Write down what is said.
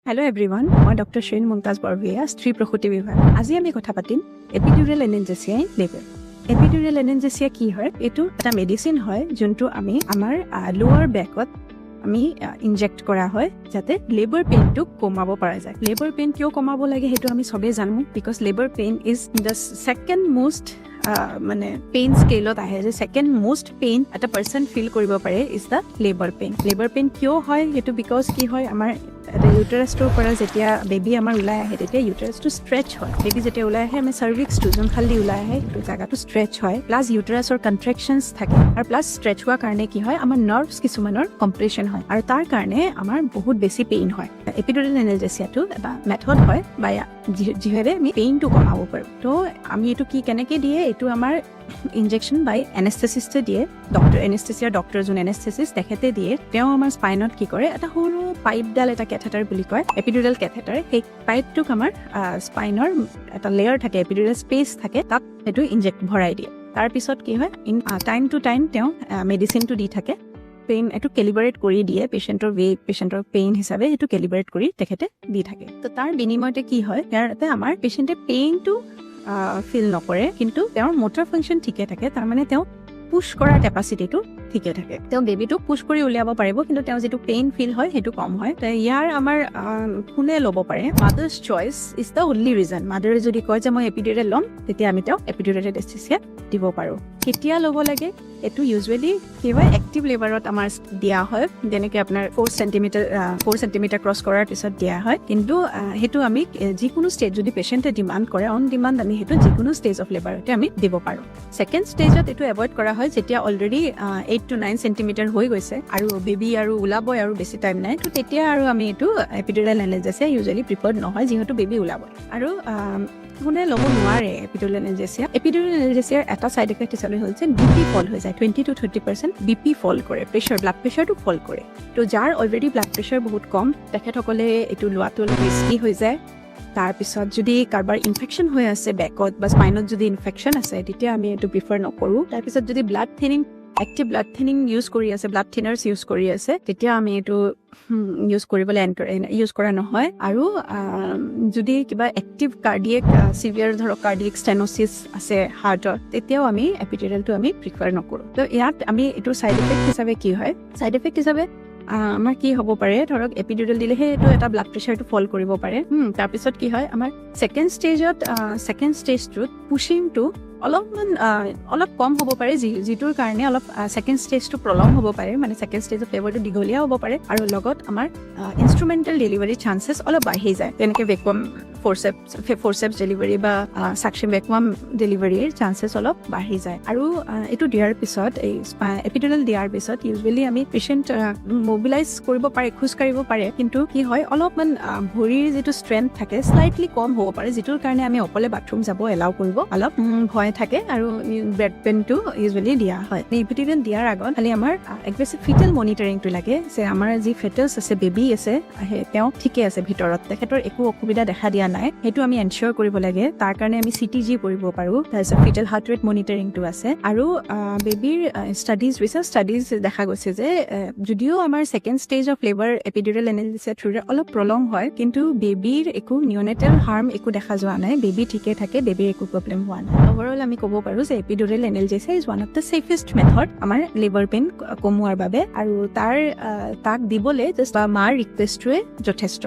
Hello everyone, মই doctor শ্ৰীন Mumtaz Barbhuiya, স্ত্ৰী প্ৰসূতি বিভাগ। আজি আমি কথা পাতিম এপিডিউৰেল এনেনজেচিয়া ইন লেবাৰ। এপিডিউৰেল এনেনজেচিয়া কি হয়? এইটো এটা মেডিচিন হয় যোনটো আমি আমাৰ লোৱাৰ বেকত আমি ইনজেক্ট কৰা হয় যাতে লেবাৰ পেইনটোক কমাব পৰা যায়। লেবাৰ পেইন কিয় কমাব লাগে সেইটো আমি সবেই জানো, because labour pain is the second most মানে পেইন স্কেলত আহে যে ছেকেণ্ড মোষ্ট পেইন এটা পাৰ্চন ফিল কৰিব পাৰে is the labour pain. Labour pain কিয় হয় সেইটো বিকজ কি হয়, আমাৰ এটা ইউটাৰাছটোৰ পৰা যেতিয়া বেবী আমাৰ ওলাই আহে তেতিয়া ইউটাৰাছটো ষ্ট্ৰেচ হয়। বেবী যেতিয়া ওলাই আহে আমাৰ চাৰ্ভিক্সটো যোনফালেদি ওলাই আহে সেইটো জেগাটো ষ্ট্ৰেচ হয়, প্লাছ ইউটাৰাছৰ কন্ট্ৰেকশ্যনছ থাকে আৰু প্লাছ ষ্ট্ৰেচ হোৱাৰ কাৰণে কি হয় আমাৰ নাৰ্ভছ কিছুমানৰ কম্প্ৰেশ্যন হয় আৰু তাৰ কাৰণে আমাৰ বহুত বেছি পেইন হয়। এপিডিউৰেল এনালজেচিয়াটো এটা মেথড হয় বা যিহেৰে আমি পেইনটো কমাব পাৰোঁ। তো আমি এইটো কেনেকৈ দিয়ে, এইটো আমাৰ ইনজেকশ্যন বাই এনেস্থেচিষ্টে দিয়ে। এনেস্থেচিয়াৰ ডক্টৰ যোন এনেস্থেচিষ্ট তেখেতে দিয়ে। তেওঁ আমাৰ স্পাইনত কি কৰে, এটা সৰু পাইপডাল, এটা কেথেটাৰ বুলি কয়, এপিডিউৰেল কেথেটাৰ। সেই পাইপটোক আমাৰ স্পাইনৰ এটা লেয়াৰ থাকে, এপিডিউৰেল স্পেচ থাকে, তাত সেইটো ইনজেক্ট ভৰাই দিয়ে। তাৰপিছত কি হয়, টাইম টু টাইম তেওঁ মেডিচিনটো দি থাকে। পেইন এইটো কেলিব্ৰেট কৰি দিয়ে, পেচেণ্টৰ পেইন হিচাপে সেইটো কেলিব্ৰেট কৰি তেখেতে দি থাকে। তো তাৰ বিনিময়তে কি হয়, ইয়াতে আমাৰ পেচেণ্টে পেইনটো ফিল নকৰে, কিন্তু তেওঁৰ মটৰ ফাংচন ঠিকে থাকে। তাৰমানে তেওঁ পুছ কৰাৰ কেপাচিটিটো ঠিকে থাকে। তেওঁ বেবীটোক পুছ কৰি উলিয়াব পাৰিব, কিন্তু তেওঁ যিটো পেইন ফিল হয় সেইটো কম হয়। ইয়াৰ আমাৰ কোনে ল'ব পাৰে, mother's choice is the only reason. মাদাৰে যদি কয় যে মই এপিডিউৰেল ল'ম, তেতিয়া আমি তেওঁক এপিডিউৰেল এনাস্থেচিয়া দিব পাৰোঁ। কেতিয়া ল'ব লাগে, এইটো ইউজুৱেলি কি হয় এক্টিভ লেবাৰত আমাৰ দিয়া হয়, যেনেকৈ আপোনাৰ 4 চেণ্টিমিটাৰ ক্ৰছ কৰাৰ পিছত দিয়া হয়। কিন্তু সেইটো আমি যিকোনো ষ্টেজ যদি পেচেণ্টে ডিমাণ্ড কৰে, অন ডিমাণ্ড আমি সেইটো যিকোনো ষ্টেজ অফ লেবাৰতে আমি দিব পাৰোঁ। ছেকেণ্ড ষ্টেজত এইটো এভইড কৰা হয় যেতিয়া অলৰেডি 8 to 9 চেণ্টিমিটাৰ হৈ গৈছে আৰু বেবী আৰু ওলাবই আৰু বেছি টাইম নাই, তো তেতিয়া আৰু আমি এইটো এপিডিউৰেল এনালজেচিয়া ইউজুৱেলি প্ৰিফাৰ্ড নহয়, যিহেতু বেবী ওলাব। আৰু কোনে ল'ব নোৱাৰে এপিডিউৰেল এনালজেচিয়া? এপিডিউৰেল এনালজেচিয়াৰ এটা চাইড ইফেক্ট হিচাপে হ'ল যে বিপি ফল হৈ যায়, 20 to 30% বিপি ফল কৰে, ব্লাড প্ৰেছাৰটো ফল কৰে। তো যাৰ অলৰেডি ব্লাড প্ৰেছাৰ বহুত কম, তেখেতসকলে এইটো লোৱাটো অলপ ৰিস্কি হৈ যায়। তাৰপিছত যদি কাৰোবাৰ ইনফেকশ্যন হৈ আছে বেকত বা স্পাইনত যদি ইনফেকশ্যন আছে, তেতিয়া আমি এইটো প্ৰিফাৰ নকৰোঁ। তাৰপিছত যদি এক্টিভ ব্লাড থিনিং ইউজ কৰি আছে, ব্লাড থিনাৰ্ছ ইউজ কৰি আছে, তেতিয়া আমি এইটো ইউজ কৰা নহয়। আৰু যদি কিবা এক্টিভ চিভিয়াৰ ধৰক কাৰ্ডিয়েক ষ্টেন'চিছ আছে হাৰ্টৰ, তেতিয়াও আমি এপিডিউৰেলটো আমি প্ৰিফাৰ নকৰোঁ। তো ইয়াত আমি এইটো ছাইড ইফেক্ট হিচাপে কি হয়, ছাইড ইফেক্ট হিচাপে আমাৰ কি হ'ব পাৰে, ধৰক এপিডিউৰেল দিলে সেইটো এটা ব্লাড প্ৰেছাৰটো ফল কৰিব পাৰে। তাৰপিছত কি হয়, আমাৰ ছেকেণ্ড ষ্টেজটোত পুছিংটো অলপ কম হ'ব পাৰে, যিটোৰ কাৰণে অলপ ছেকেণ্ড ষ্টেজটো প্ৰলং হ'ব পাৰে, মানে ছেকেণ্ড ষ্টেজত লেবাৰটো দীঘলীয়া হ'ব পাৰে। আৰু লগত আমাৰ ইনষ্ট্ৰুমেণ্টেল ডেলিভাৰীৰ চান্সেছ অলপ বাঢ়ি যায়, যেনেকৈ ভেকুৱাম ফ'ৰচেপছ ডেলিভাৰী বা চাকচন ভেকুৱাম ডেলিভাৰীৰ চান্সেছ অলপ বাঢ়ি যায়। আৰু এইটো দিয়াৰ পিছত, এই এপিডিউৰেল দিয়াৰ পিছত ইউজুৱেলি আমি পেচেণ্ট মবিলাইজ কৰিব পাৰে, খোজকাঢ়িব পাৰে, কিন্তু কি হয় অলপমান ভৰিৰ যিটো ষ্ট্ৰেংথ থাকে স্লাইটলি কম হ'ব পাৰে, যিটোৰ কাৰণে আমি অকলে বাথৰুম যাব এলাউ কৰিব অলপ ভয় থাকে। আৰু ব্ৰেড পেনটো ইউজুৱেলি দিয়া হয়। এপিডিউৰেল দিয়াৰ আগত খালি আমাৰ এগ্ৰেছিভ ফিটেল মনিটৰিংটো লাগে, যে আমাৰ যি ফেটাছ আছে, বেবী আছে, তেওঁ ঠিকে আছে ভিতৰত, তেখেতৰ একো অসুবিধা দেখা দিয়া নাই, সেইটো আমি এনচিয়ৰ কৰিব লাগে। তাৰ কাৰণে আমি CTG কৰিব পাৰোঁ। তাৰপিছত ফিটেল হাৰ্ট ৰেট মনিটৰিংটো আছে। আৰু বেবীৰ ৰিচাৰ্চ ষ্টাডিজ দেখা গৈছে যে যদিও আমাৰ second stage of labour epidural এনালজেচিয়া থ্ৰুৰে অলপ প্ৰলং হয়, কিন্তু বেবীৰ একো নিঅনেটেল হাৰ্ম একো দেখা যোৱা নাই, বেবী ঠিকে থাকে, বেবীৰ একো প্ৰব্লেম হোৱা নাই। অভাৰঅল আমি ক'ব পাৰোঁ যে epidural analgesia is one of the safest method আমাৰ লেবাৰ পেইন কমোৱাৰ বাবে। আৰু তাক দিবলৈ জাষ্ট মাৰ ৰিকুৱেষ্টটোৱে যথেষ্ট।